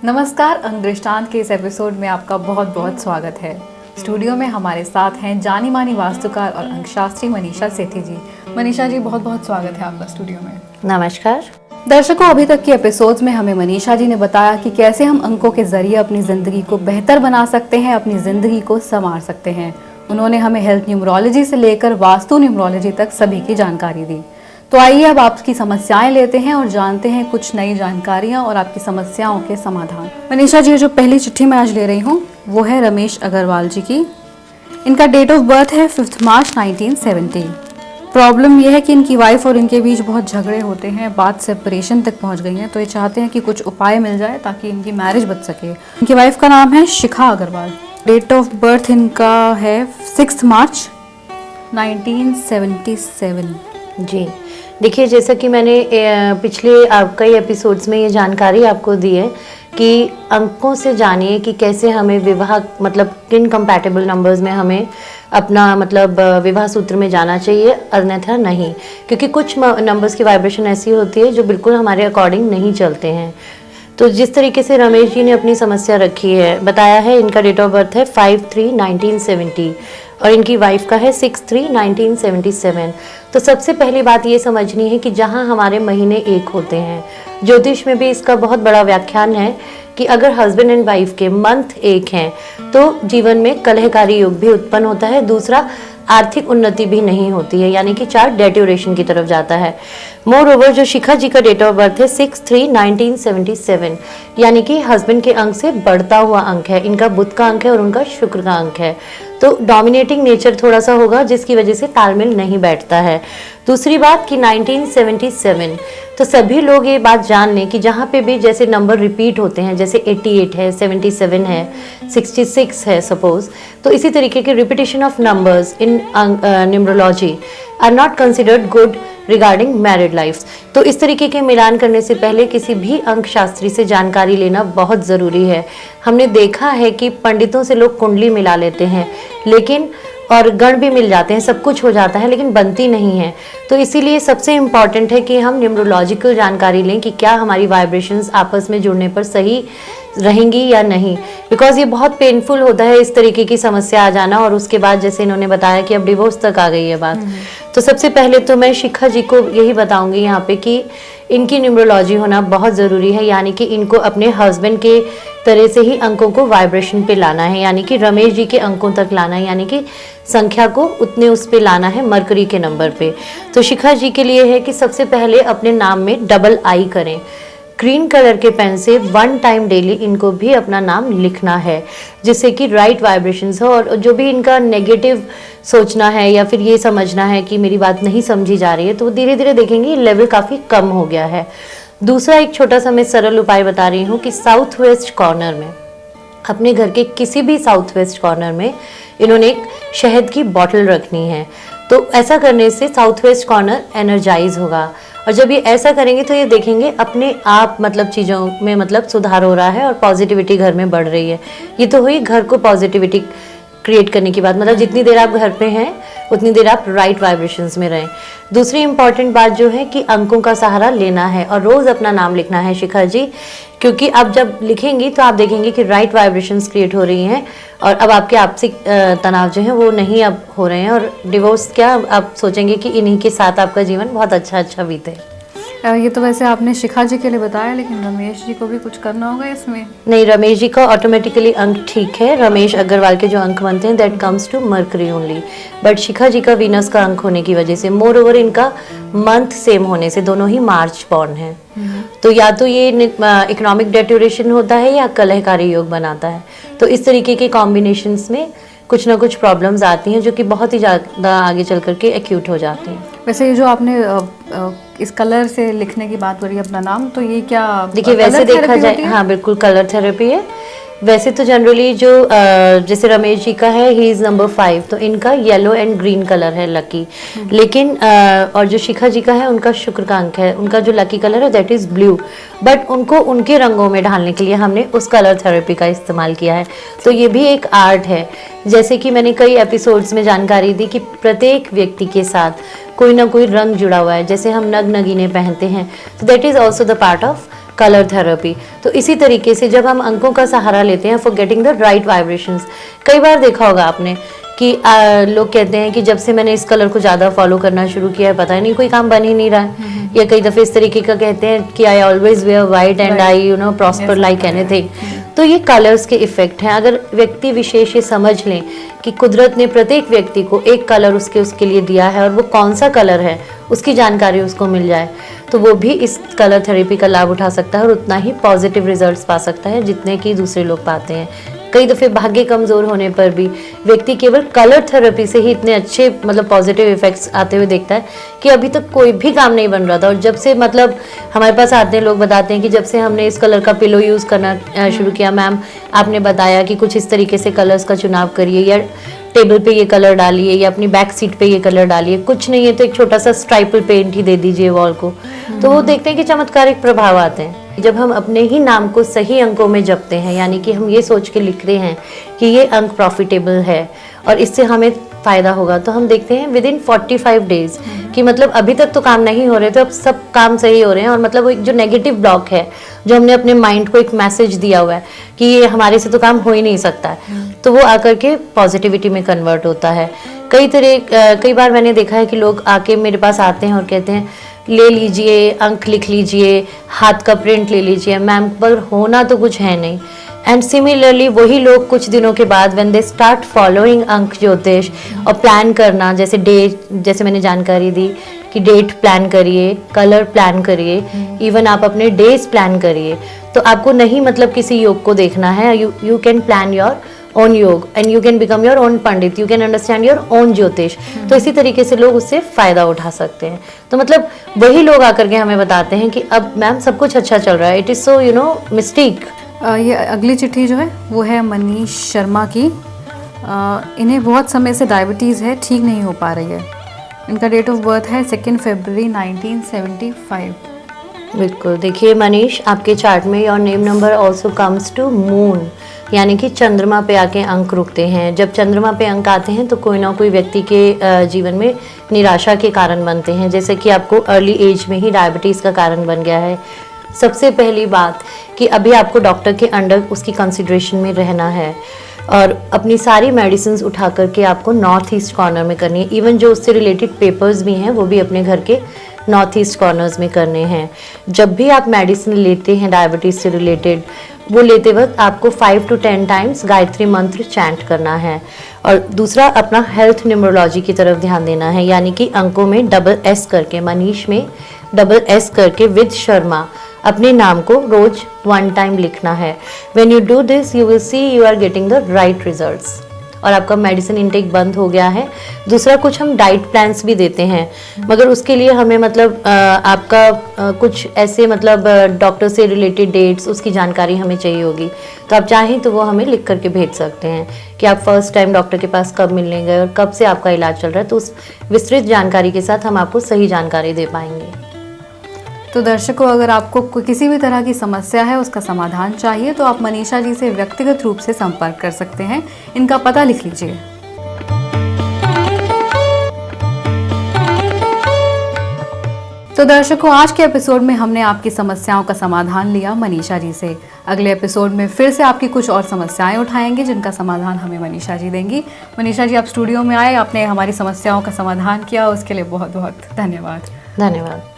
नमस्कार, अंक दृष्टांत के इस एपिसोड में आपका बहुत बहुत स्वागत है। स्टूडियो में हमारे साथ हैं जानी मानी वास्तुकार और अंकशास्त्री मनीषा सेठी जी। मनीषा जी, बहुत बहुत स्वागत है आपका स्टूडियो में। नमस्कार दर्शकों, अभी तक के एपिसोड्स में हमें मनीषा जी ने बताया कि कैसे हम अंकों के जरिए अपनी जिंदगी को बेहतर बना सकते हैं, अपनी जिंदगी को संवार सकते हैं। उन्होंने हमें हेल्थ न्यूमरोलॉजी से लेकर वास्तु न्यूमरोलॉजी तक सभी की जानकारी दी। तो आइए अब आपकी समस्याएं लेते हैं और जानते हैं कुछ नई जानकारियां और आपकी समस्याओं के समाधान। मनीषा जी, जो पहली चिट्ठी मैं आज ले रही हूँ वो है रमेश अग्रवाल जी की। इनका डेट ऑफ बर्थ है 5 मार्च 1970। प्रॉब्लम यह है कि इनकी वाइफ और इनके बीच बहुत झगड़े होते हैं, बात सेपरेशन तक पहुंच गई है। तो ये चाहते हैं कि कुछ उपाय मिल जाए ताकि इनकी मैरिज बच सके। इनकी वाइफ का नाम है शिखा अग्रवाल। डेट ऑफ बर्थ इनका है 6 मार्च 1977। जी, देखिए, जैसा कि मैंने पिछले कई एपिसोड्स में ये जानकारी आपको दी है कि अंकों से जानिए कि कैसे हमें विवाह मतलब किन कंपैटिबल नंबर्स में हमें अपना मतलब विवाह सूत्र में जाना चाहिए, अन्यथा नहीं, क्योंकि कुछ नंबर्स की वाइब्रेशन ऐसी होती है जो बिल्कुल हमारे अकॉर्डिंग नहीं चलते हैं। तो जिस तरीके से रमेश जी ने अपनी समस्या रखी है, बताया है, इनका डेट ऑफ बर्थ है 5/3/1970 और इनकी वाइफ का है 6/3/1977। तो सबसे पहली बात ये समझनी है कि जहाँ हमारे महीने एक होते हैं, ज्योतिष में भी इसका बहुत बड़ा व्याख्यान है कि अगर हस्बैंड एंड वाइफ के मंथ एक हैं तो जीवन में कलहकारी योग भी उत्पन्न होता है। दूसरा, आर्थिक उन्नति भी नहीं होती है, यानी कि चार्ट डेट्यूरेशन की तरफ जाता है। मोर ओवर, जो शिखा जी का डेट ऑफ बर्थ है 6/3/1977, यानी कि हस्बैंड के अंक से बढ़ता हुआ अंक है। इनका बुध का अंक है और उनका शुक्र का अंक है। तो डोमिनेटिंग नेचर थोड़ा सा होगा जिसकी वजह से तालमेल नहीं बैठता है। दूसरी बात कि 1977, तो सभी लोग ये बात जान लें कि जहाँ पे भी जैसे नंबर रिपीट होते हैं, जैसे 88 है, 77 है, 66 है सपोज, तो इसी तरीके के repetition of numbers in numerology are not considered good regarding married life. तो इस तरीके के मिलान करने से पहले किसी भी अंक शास्त्री से जानकारी लेना बहुत ज़रूरी है। हमने देखा है कि पंडितों से लोग कुंडली मिला लेते हैं, लेकिन और गण भी मिल जाते हैं, सब कुछ हो जाता है, लेकिन बनती नहीं है। तो इसीलिए सबसे इम्पॉर्टेंट है कि हम न्यूमरोलॉजिकल जानकारी लें कि क्या हमारी वाइब्रेशंस आपस में जुड़ने पर सही रहेंगी या नहीं, बिकॉज ये बहुत पेनफुल होता है इस तरीके की समस्या आ जाना। और उसके बाद जैसे इन्होंने बताया कि अब डिवोर्स तक आ गई है बात। तो सबसे पहले तो मैं शिखा जी को यही बताऊंगी यहाँ पे कि इनकी न्यूमरोलॉजी होना बहुत ज़रूरी है, यानी कि इनको अपने हस्बैंड के तरह से ही अंकों को वाइब्रेशन पे लाना है, यानी कि रमेश जी के अंकों तक लाना है, यानी कि संख्या को उतने उस पे लाना है मरकरी के नंबर पे। तो शिखा जी के लिए है कि सबसे पहले अपने नाम में डबल आई करें। ग्रीन कलर के पेन से 1 टाइम डेली इनको भी अपना नाम लिखना है, जिससे कि राइट वाइब्रेशंस हो। और जो भी इनका नेगेटिव सोचना है या फिर ये समझना है कि मेरी बात नहीं समझी जा रही है, तो धीरे धीरे देखेंगे लेवल काफ़ी कम हो गया है। दूसरा, एक छोटा सा मैं सरल उपाय बता रही हूँ कि साउथ वेस्ट कॉर्नर में, अपने घर के किसी भी साउथ वेस्ट कॉर्नर में इन्होंने एक शहद की बॉटल रखनी है। तो ऐसा करने से साउथ वेस्ट कॉर्नर एनर्जाइज होगा। और जब ये ऐसा करेंगे तो ये देखेंगे अपने आप मतलब चीज़ों में मतलब सुधार हो रहा है और पॉजिटिविटी घर में बढ़ रही है। ये तो हुई घर को पॉजिटिविटी क्रिएट करने की बात, मतलब जितनी देर आप घर पे हैं उतनी देर आप राइट वाइब्रेशंस में रहें। दूसरी इंपॉर्टेंट बात जो है कि अंकों का सहारा लेना है और रोज़ अपना नाम लिखना है शिखा जी, क्योंकि आप जब लिखेंगी तो आप देखेंगे कि राइट वाइब्रेशंस क्रिएट हो रही हैं और अब आपके आपसी तनाव जो है वो नहीं अब हो रहे हैं। और डिवोर्स क्या, आप सोचेंगे कि इन्हीं के साथ आपका जीवन बहुत अच्छा बीते। ये तो वैसे आपने शिखा जी के लिए बताया, लेकिन रमेश जी को भी कुछ करना होगा इसमें। नहीं, रमेश जी का ऑटोमेटिकली अंक ठीक है। रमेश अग्रवाल के जो अंक बनते हैं that comes to Mercury only, but Shikha ji का वीनस का अंक होने की वजह से, मोर ओवर इनका मंथ सेम होने से, दोनों ही मार्च बॉर्न है, तो या तो ये इकोनॉमिक डेट्यूरेशन होता है या कलहकारी योग बनाता है। तो इस तरीके के कॉम्बिनेशंस में कुछ ना कुछ प्रॉब्लम्स आती हैं जो कि बहुत ही ज़्यादा आगे चल करके एक्यूट हो जाती हैं। वैसे ये जो आपने इस कलर से लिखने की बात करी अपना नाम, तो ये क्या, देखिए वैसे देखा जाए, हाँ बिल्कुल कलर थेरेपी है। वैसे तो जनरली जो जैसे रमेश जी का है ही इज नंबर 5, तो इनका येलो एंड ग्रीन कलर है लकी। लेकिन और जो शिखा जी का है उनका शुक्र का अंक है, उनका जो लकी कलर है दैट इज ब्लू, बट उनको उनके रंगों में ढालने के लिए हमने उस कलर थेरेपी का इस्तेमाल किया है। तो ये भी एक आर्ट है। जैसे कि मैंने कई एपिसोड्स में जानकारी दी कि प्रत्येक व्यक्ति के साथ कोई ना कोई रंग जुड़ा हुआ है। जैसे हम नग नगीने पहनते हैं, तो that is also the part of colour therapy. तो इसी तरीके से जब हम अंकों का सहारा लेते हैं for getting the right vibrations, कई बार देखा होगा आपने कि लोग कहते हैं कि जब से मैंने इस कलर को ज़्यादा फॉलो करना शुरू किया है पता नहीं कोई काम बन ही नहीं रहा है, या कई दफ़े इस तरीके का कहते हैं कि I always wear white and I prosper like anything. तो ये कलर्स के इफेक्ट हैं। अगर व्यक्ति विशेष ये समझ लें कि कुदरत ने प्रत्येक व्यक्ति को एक कलर उसके लिए दिया है और वो कौन सा कलर है उसकी जानकारी उसको मिल जाए, तो वो भी इस कलर थेरेपी का लाभ उठा सकता है और उतना ही पॉजिटिव रिजल्ट्स पा सकता है जितने कि दूसरे लोग पाते हैं। कई दफ़े भाग्य कमज़ोर होने पर भी व्यक्ति केवल कलर थेरेपी से ही इतने अच्छे पॉजिटिव इफेक्ट्स आते हुए देखता है कि अभी तक कोई भी काम नहीं बन रहा था, और जब से हमारे पास आते हैं लोग बताते हैं कि जब से हमने इस कलर का पिलो यूज़ करना शुरू किया, मैम आपने बताया कि कुछ इस तरीके से कलर्स का चुनाव करिए, या टेबल पे ये कलर डालिए, या अपनी बैक सीट पे ये कलर डालिए, कुछ नहीं है तो एक छोटा सा स्ट्राइपल पेंट ही दे दीजिए वॉल को, तो वो देखते हैं कि चमत्कारिक प्रभाव आते हैं। जब हम अपने ही नाम को सही अंकों में जपते हैं, यानी कि हम ये सोच के लिख रहे हैं कि ये अंक प्रॉफिटेबल है और इससे हमें फ़ायदा होगा, तो हम देखते हैं विद इन 45 डेज कि अभी तक तो काम नहीं हो रहे थे, अब सब काम सही हो रहे हैं। और वो एक जो नेगेटिव ब्लॉक है, जो हमने अपने माइंड को एक मैसेज दिया हुआ है कि ये हमारे से तो काम हो ही नहीं सकता है, तो वो आकर के पॉजिटिविटी में कन्वर्ट होता है। कई बार मैंने देखा है कि लोग आके मेरे पास आते हैं और कहते हैं ले लीजिए, अंक लिख लीजिए, हाथ का प्रिंट ले लीजिए मैम, पर होना तो कुछ है नहीं। एंड सिमिलरली वही लोग कुछ दिनों के बाद व्हेन दे स्टार्ट फॉलोइंग अंक ज्योतिष और प्लान करना, जैसे मैंने जानकारी दी कि डेट प्लान करिए, कलर प्लान करिए, इवन आप अपने डेज प्लान करिए, तो आपको नहीं किसी योग को देखना है, you can plan your own yog and you can become your own pandit, you can understand your own jyotish. तो इसी तरीके से लोग उससे फायदा उठा सकते हैं। तो वही लोग आकर के हमें बताते हैं कि अब मैम सब कुछ अच्छा चल रहा है, इट इज सो मिस्टेक। ये अगली चिट्ठी जो है वो है मनीष शर्मा की। इन्हें बहुत समय से डायबिटीज़ है, ठीक नहीं हो पा रही है। इनका डेट ऑफ बर्थ है 2 फरवरी 1975। बिल्कुल, देखिए मनीष, आपके चार्ट में your name number also comes to moon, यानी कि चंद्रमा पे आके अंक रुकते हैं। जब चंद्रमा पे अंक आते हैं तो कोई ना कोई व्यक्ति के जीवन में निराशा के कारण बनते हैं, जैसे कि आपको अर्ली एज में ही डायबिटीज़ का कारण बन गया है। सबसे पहली बात कि अभी आपको डॉक्टर के अंडर उसकी कंसिडरेशन में रहना है और अपनी सारी मेडिसिन उठा करके आपको नॉर्थ ईस्ट कॉर्नर में करनी है। इवन जो उससे रिलेटेड पेपर्स भी हैं वो भी अपने घर के नॉर्थ ईस्ट कॉर्नर्स में करने हैं। जब भी आप मेडिसिन लेते हैं डायबिटीज़ से रिलेटेड, वो लेते वक्त आपको 5 to 10 टाइम्स गायत्री मंत्र चैंट करना है। और दूसरा, अपना हेल्थ न्यूमरोलॉजी की तरफ ध्यान देना है, यानी कि अंकों में SS करके, मनीष में SS करके विद शर्मा अपने नाम को रोज 1 टाइम लिखना है। When you do this you will see you are getting the right results. और आपका मेडिसिन इनटेक बंद हो गया है। दूसरा, कुछ हम डाइट प्लान्स भी देते हैं, मगर उसके लिए हमें आपका कुछ ऐसे डॉक्टर से रिलेटेड डेट्स, उसकी जानकारी हमें चाहिए होगी। तो आप चाहें तो वो हमें लिख करके भेज सकते हैं कि आप फर्स्ट टाइम डॉक्टर के पास कब मिलने गए और कब से आपका इलाज चल रहा है, तो उस विस्तृत जानकारी के साथ हम आपको सही जानकारी दे पाएंगे। तो दर्शकों, अगर आपको किसी भी तरह की समस्या है, उसका समाधान चाहिए, तो आप मनीषा जी से व्यक्तिगत रूप से संपर्क कर सकते हैं। इनका पता लिख लीजिए। तो दर्शकों, आज के एपिसोड में हमने आपकी समस्याओं का समाधान लिया मनीषा जी से। अगले एपिसोड में फिर से आपकी कुछ और समस्याएं उठाएंगे जिनका समाधान हमें मनीषा जी देंगी। मनीषा जी, आप स्टूडियो में आए, आपने हमारी समस्याओं का समाधान किया, उसके लिए बहुत बहुत धन्यवाद। धन्यवाद।